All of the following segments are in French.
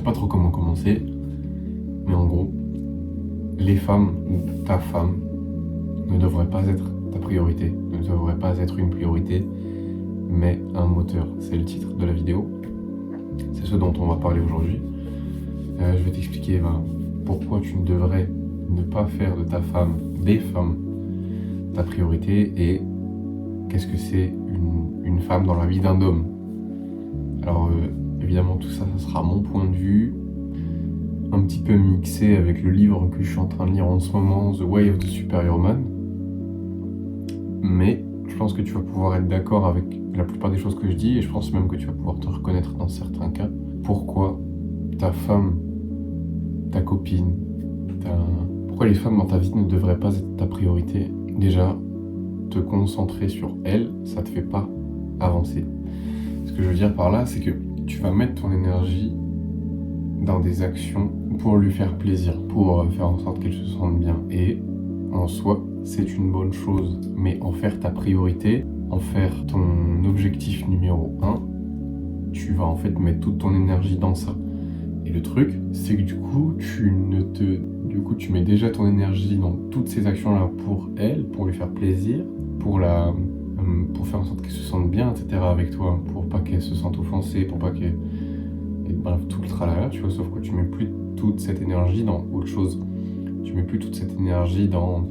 sais pas trop comment commencer, mais en gros, les femmes ou ta femme ne devrait pas être ta priorité, ne devrait pas être une priorité, mais un moteur. C'est le titre de la vidéo. C'est ce dont on va parler aujourd'hui. Je vais t'expliquer pourquoi tu ne devrais ne pas faire de ta femme, des femmes, ta priorité et qu'est-ce que c'est une femme dans la vie d'un homme. Alors évidemment tout ça, ça sera mon point de vue, un petit peu mixé avec le livre que je suis en train de lire en ce moment, The Way of the Superior Man. Mais je pense que tu vas pouvoir être d'accord avec la plupart des choses que je dis et je pense même que tu vas pouvoir te reconnaître dans certains cas. Pourquoi ta femme, ta copine, pourquoi les femmes dans ta vie ne devraient pas être ta priorité? Déjà, te concentrer sur elles, ça te fait pas avancer. Ce que je veux dire par là, c'est que tu vas mettre ton énergie dans des actions pour lui faire plaisir, pour faire en sorte qu'elle se sente bien. Et en soi, c'est une bonne chose. Mais en faire ta priorité, en faire ton objectif numéro 1, tu vas en fait mettre toute ton énergie dans ça. Et le truc, c'est que du coup, tu mets déjà ton énergie dans toutes ces actions-là pour elle, pour lui faire plaisir, pour faire en sorte qu'elle se sente bien, etc. avec toi, pour pas qu'elle se sente offensée, pour pas qu'elle... Et bref, tout le tralala, tu vois, sauf que tu mets plus toute cette énergie dans autre chose. Tu mets plus toute cette énergie dans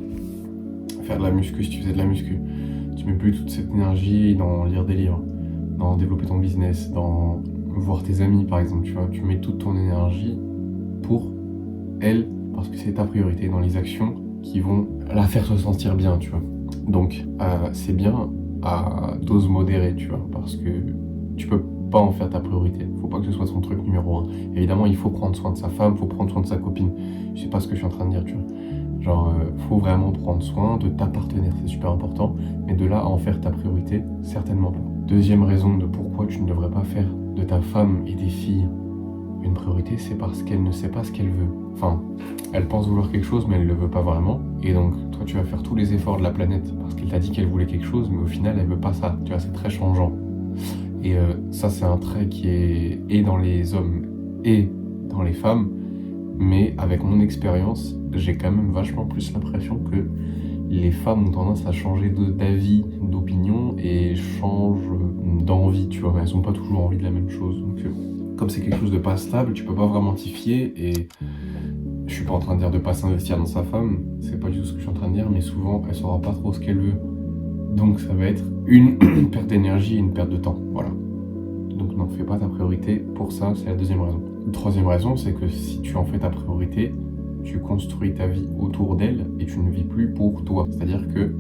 faire de la muscu si tu faisais de la muscu. Tu mets plus toute cette énergie dans lire des livres, dans développer ton business, dans voir tes amis par exemple, tu vois. Tu mets toute ton énergie pour elle, parce que c'est ta priorité dans les actions qui vont la faire se sentir bien, tu vois. Donc, c'est bien à dose modérée, tu vois, parce que tu peux pas en faire ta priorité. Faut pas que ce soit son truc numéro 1. Évidemment, il faut prendre soin de sa femme, faut prendre soin de sa copine. Je sais pas ce que je suis en train de dire, tu vois. Genre, faut vraiment prendre soin de ta partenaire, c'est super important. Mais de là à en faire ta priorité, certainement pas. Deuxième raison de pourquoi tu ne devrais pas faire de ta femme et des filles une priorité, c'est parce qu'elle ne sait pas ce qu'elle veut. Enfin, elle pense vouloir quelque chose, mais elle le veut pas vraiment. Et donc, toi, tu vas faire tous les efforts de la planète parce qu'elle t'a dit qu'elle voulait quelque chose, mais au final, elle veut pas ça. Tu vois, c'est très changeant. Et ça, c'est un trait qui est et dans les hommes et dans les femmes. Mais avec mon expérience, j'ai quand même vachement plus l'impression que les femmes ont tendance à changer d'avis, d'opinion et changent d'envie, tu vois. Elles n'ont pas toujours envie de la même chose. Donc, comme c'est quelque chose de pas stable, tu peux pas vraiment t'y fier. Et je suis pas en train de dire de pas s'investir dans sa femme, c'est pas du tout ce que je suis en train de dire, mais souvent, elle saura pas trop ce qu'elle veut. Donc ça va être une perte d'énergie et une perte de temps, voilà. Donc n'en fais pas ta priorité pour ça, c'est la deuxième raison. La troisième raison, c'est que si tu en fais ta priorité, tu construis ta vie autour d'elle et tu ne vis plus pour toi. C'est-à-dire que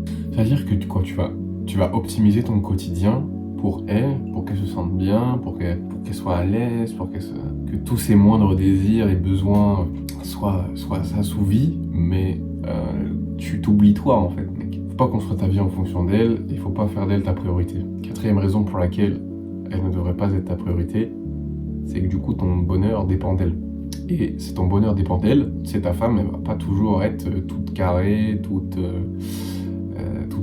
tu vas optimiser ton quotidien pour elle, pour qu'elle se sente bien, pour qu'elle soit à l'aise, que tous ses moindres désirs et besoins soient assouvis, mais tu t'oublies toi en fait, mec. Faut pas construire ta vie en fonction d'elle, il faut pas faire d'elle ta priorité. Quatrième raison pour laquelle elle ne devrait pas être ta priorité, c'est que du coup ton bonheur dépend d'elle. Et si ton bonheur dépend d'elle, c'est ta femme, elle va pas toujours être toute carrée, toute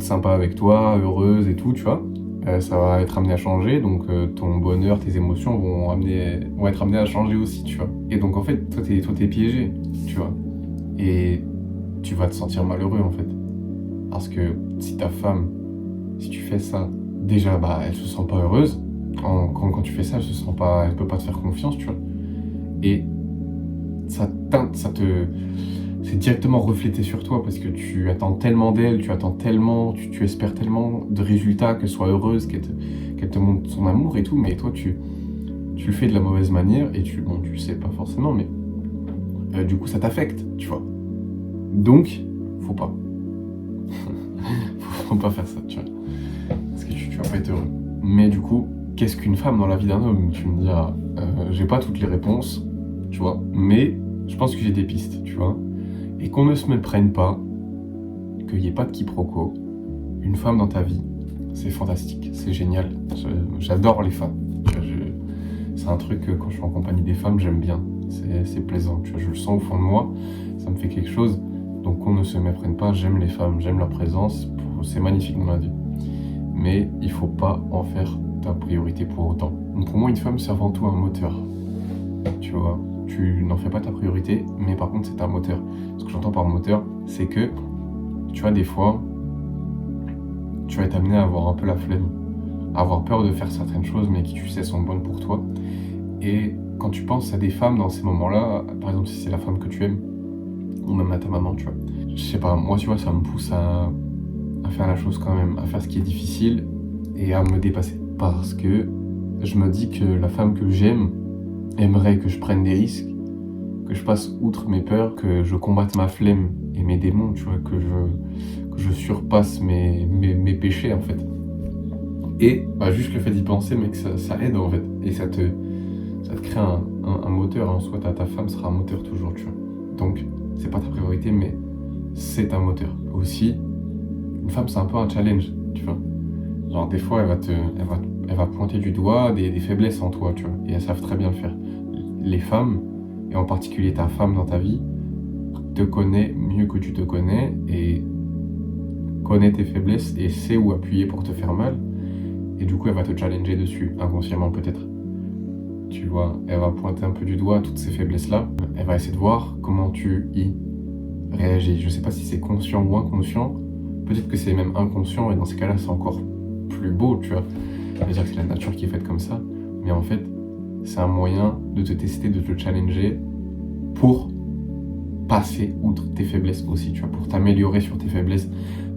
sympa avec toi, heureuse et tout, tu vois. Ça va être amené à changer, donc ton bonheur, tes émotions vont être amenées à changer aussi, tu vois. Et donc en fait, toi t'es piégé, tu vois. Et tu vas te sentir malheureux en fait. Parce que si ta femme, si tu fais ça, déjà elle se sent pas heureuse. Quand tu fais ça, elle peut pas te faire confiance, tu vois. Et c'est directement reflété sur toi parce que tu attends tellement d'elle, tu espères tellement de résultats, qu'elle soit heureuse, qu'elle te montre son amour et tout, mais toi tu le fais de la mauvaise manière et tu le sais pas forcément, mais du coup ça t'affecte, tu vois. Donc, faut pas. Faut pas faire ça, tu vois. Parce que tu vas pas être heureux. Mais du coup, qu'est-ce qu'une femme dans la vie d'un homme? Tu me diras, j'ai pas toutes les réponses, tu vois, mais je pense que j'ai des pistes, tu vois. Et qu'on ne se méprenne pas, qu'il n'y ait pas de quiproquo. Une femme dans ta vie, c'est fantastique, c'est génial. J'adore les femmes. C'est un truc que quand je suis en compagnie des femmes, j'aime bien. C'est plaisant, tu vois, je le sens au fond de moi, ça me fait quelque chose. Donc qu'on ne se méprenne pas, j'aime les femmes, j'aime leur présence, c'est magnifique dans ma vie. Mais il faut pas en faire ta priorité pour autant. Donc pour moi, une femme, c'est avant tout un moteur. Tu vois, tu n'en fais pas ta priorité, mais par contre c'est un moteur. Ce que j'entends par moteur, c'est que, tu vois, des fois, tu vas être amené à avoir un peu la flemme, à avoir peur de faire certaines choses, mais qui tu sais sont bonnes pour toi. Et quand tu penses à des femmes dans ces moments-là, par exemple si c'est la femme que tu aimes, ou même à ta maman, tu vois, je sais pas, moi tu vois, ça me pousse à faire la chose quand même, à faire ce qui est difficile et à me dépasser. Parce que je me dis que la femme que j'aime aimerait que je prenne des risques, que je passe outre mes peurs, que je combatte ma flemme et mes démons, tu vois, que je surpasse mes péchés en fait. Et bah, juste le fait d'y penser, mec, ça aide en fait. Et ça te crée un moteur. En soi, ta femme sera un moteur toujours, tu vois. Donc, c'est pas ta priorité, mais c'est un moteur. Aussi, une femme, c'est un peu un challenge, tu vois. Genre, des fois, elle va pointer du doigt des faiblesses en toi, tu vois. Et elles savent très bien le faire. Les femmes, et en particulier ta femme dans ta vie, te connaît mieux que tu te connais et connaît tes faiblesses et sait où appuyer pour te faire mal. Et du coup, elle va te challenger dessus, inconsciemment peut-être. Tu vois, elle va pointer un peu du doigt toutes ces faiblesses-là. Elle va essayer de voir comment tu y réagis. Je sais pas si c'est conscient ou inconscient. Peut-être que c'est même inconscient et dans ces cas-là, c'est encore plus beau, tu vois. C'est-à-dire que c'est la nature qui est faite comme ça. Mais en fait, c'est un moyen de te tester, de te challenger pour passer outre tes faiblesses aussi, tu vois, pour t'améliorer sur tes faiblesses.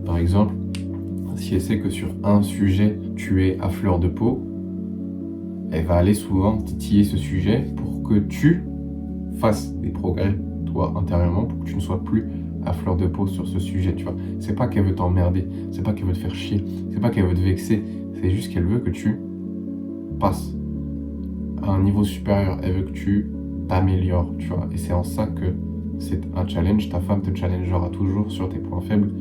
Par exemple, si elle sait que sur un sujet, tu es à fleur de peau, elle va aller souvent titiller ce sujet pour que tu fasses des progrès, toi, intérieurement, pour que tu ne sois plus à fleur de peau sur ce sujet, tu vois. C'est pas qu'elle veut t'emmerder, c'est pas qu'elle veut te faire chier, c'est pas qu'elle veut te vexer, c'est juste qu'elle veut que tu passes à un niveau supérieur, elle veut que tu t'améliores, tu vois. Et c'est en ça que c'est un challenge, ta femme te challengera toujours sur tes points faibles.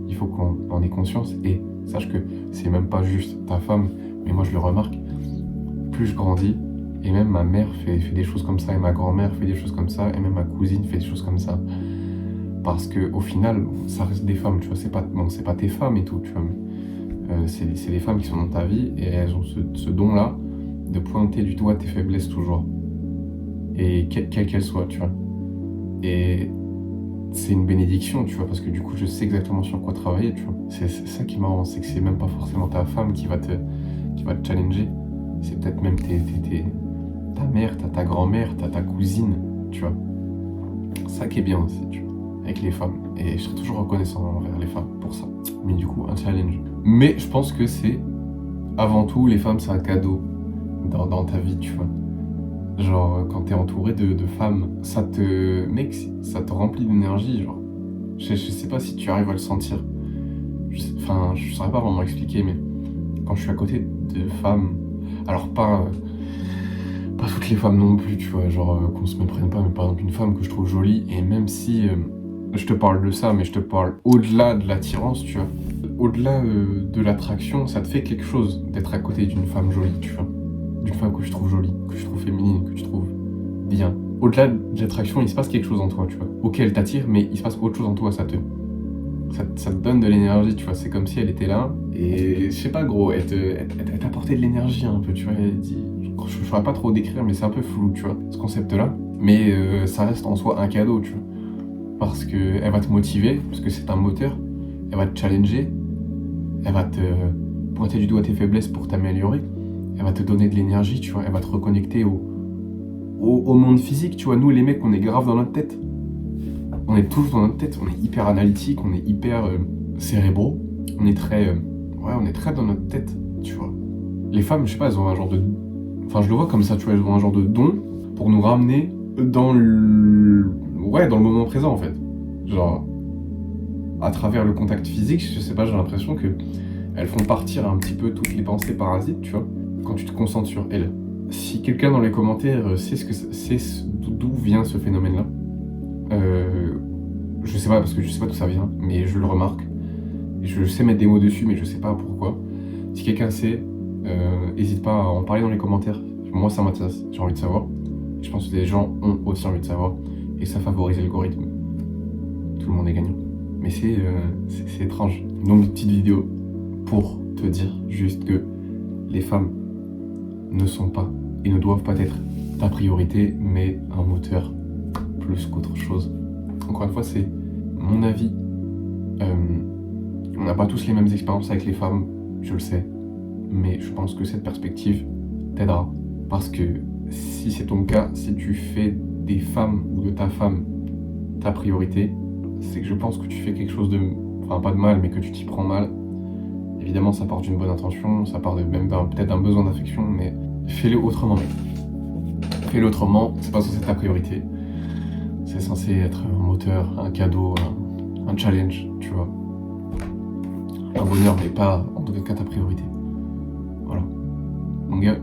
Il faut qu'on en ait conscience et sache que c'est même pas juste ta femme, mais moi je le remarque, plus je grandis, et même ma mère fait des choses comme ça, et ma grand-mère fait des choses comme ça, et même ma cousine fait des choses comme ça. Parce que au final, ça reste des femmes, tu vois, c'est pas tes femmes et tout, tu vois, mais c'est les femmes qui sont dans ta vie, et elles ont ce don-là de pointer du doigt tes faiblesses toujours. Et quelles qu'elles soient, tu vois. Et c'est une bénédiction, tu vois, parce que du coup, je sais exactement sur quoi travailler, tu vois. C'est ça qui est marrant, c'est que c'est même pas forcément ta femme qui va te challenger. C'est peut-être même ta mère, ta grand-mère, ta cousine, tu vois. Ça qui est bien aussi, tu vois, avec les femmes. Et je serai toujours reconnaissant envers les femmes pour ça. Mais du coup, un challenge. Mais je pense que c'est, avant tout, les femmes, c'est un cadeau dans ta vie, tu vois. Genre, quand t'es entouré de femmes, ça te remplit d'énergie, genre. Je sais pas si tu arrives à le sentir. Enfin, je saurais pas vraiment expliquer, mais quand je suis à côté de femmes, alors pas toutes les femmes non plus, tu vois, genre qu'on se méprenne pas, mais par exemple une femme que je trouve jolie, et même si je te parle de ça, mais je te parle au-delà de l'attirance, tu vois, au-delà de l'attraction, ça te fait quelque chose d'être à côté d'une femme jolie, tu vois, d'une femme que je trouve jolie, que je trouve féminine, que je trouve bien. Au-delà de l'attraction, il se passe quelque chose en toi, tu vois, ok, elle t'attire, mais il se passe autre chose en toi, ça te donne de l'énergie, tu vois, c'est comme si elle était là, et je sais pas gros, elle t'apportait de l'énergie un peu, tu vois, je saurais pas trop décrire, mais c'est un peu flou, tu vois, ce concept-là, mais ça reste en soi un cadeau, tu vois, parce qu'elle va te motiver, parce que c'est un moteur, elle va te challenger, elle va te pointer du doigt tes faiblesses pour t'améliorer, elle va te donner de l'énergie, tu vois, elle va te reconnecter au monde physique, tu vois, nous les mecs, on est grave dans notre tête. On est tous dans notre tête, on est hyper analytique, on est hyper cérébraux, on est très dans notre tête, tu vois. Les femmes, je sais pas, elles ont un genre de... Enfin, je le vois comme ça, tu vois, elles ont un genre de don pour nous ramener dans le moment présent, en fait. Genre, à travers le contact physique, je sais pas, j'ai l'impression que elles font partir un petit peu toutes les pensées parasites, tu vois, quand tu te concentres sur elles. Si quelqu'un dans les commentaires sait d'où vient ce phénomène-là, je sais pas, parce que je sais pas d'où ça vient, mais je le remarque. Je sais mettre des mots dessus, mais je sais pas pourquoi. Si quelqu'un sait, n'hésite pas à en parler dans les commentaires. Moi, ça m'intéresse, j'ai envie de savoir. Je pense que les gens ont aussi envie de savoir. Et ça favorise l'algorithme. Tout le monde est gagnant. Mais c'est étrange. Donc, une petite vidéo pour te dire juste que les femmes ne sont pas et ne doivent pas être ta priorité, mais un moteur plus qu'autre chose. Encore une fois, c'est mon avis. On n'a pas tous les mêmes expériences avec les femmes, je le sais, mais je pense que cette perspective t'aidera. Parce que si c'est ton cas, si tu fais des femmes ou de ta femme ta priorité, c'est que je pense que tu fais quelque chose de... Enfin, pas de mal, mais que tu t'y prends mal. Évidemment, ça part d'une bonne intention, ça part même peut-être d'un besoin d'affection, mais fais-le autrement, mec. Fais-le autrement, c'est pas censé être ta priorité. C'est censé être un moteur, un cadeau, un challenge, tu vois. Un bonheur, mais pas en tout cas ta priorité. Voilà. Mon gars,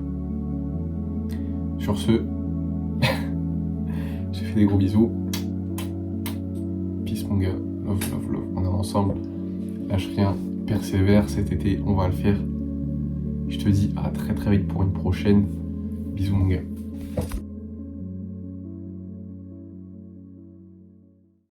sur ce, j'ai fait des gros bisous. Peace, mon gars. Love, love, love. On est ensemble. Lâche rien. Persévère cet été. On va le faire. Je te dis à très très vite pour une prochaine. Bisous, mon gars.